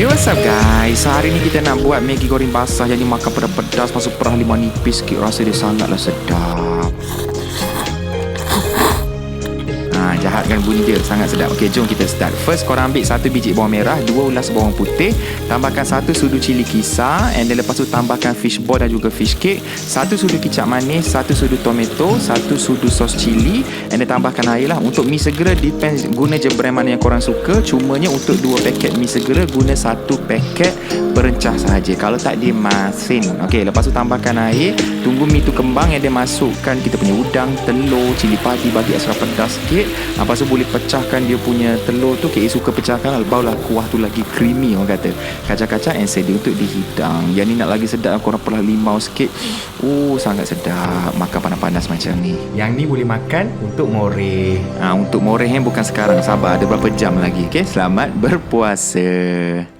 Hey, what's up guys? So, hari ni kita nak buat Maggi goreng basah yang dimakan pedas-pedas, masuk perah limau nipis sikit. Rasa dia sangatlah sedap. Jahat kan bunyi dia, sangat sedap. Okey, jom kita start. First, korang ambil 1 biji bawang merah, 2 ulas bawang putih, tambahkan 1 sudu cili kisar, and then lepas tu tambahkan fish ball dan juga fish cake, 1 sudu kicap manis, 1 sudu tomato, 1 sudu sos cili, and then tambahkan air lah. Untuk mi segera, depends, guna je brand mana yang korang suka. Cumanya untuk 2 paket mi segera, guna 1 paket perencah sahaja. Kalau tak, dia masin. Okey, lepas tu tambahkan air, tunggu mi tu kembang, and then masukkan kita punya udang, telur, cili padi, bagi extra pedas sikit. Lepas tu boleh pecahkan dia punya telur tu. KA suka pecahkan, barulah kuah tu lagi creamy orang kata. Kacang-kacang and sedia untuk dihidang. Yang ni nak lagi sedap, korang perlah limau sikit. Sangat sedap makan panas-panas macam ni. Yang ni boleh makan untuk moreh. Untuk moreh bukan sekarang, sabar, ada berapa jam lagi. Okay, selamat berpuasa.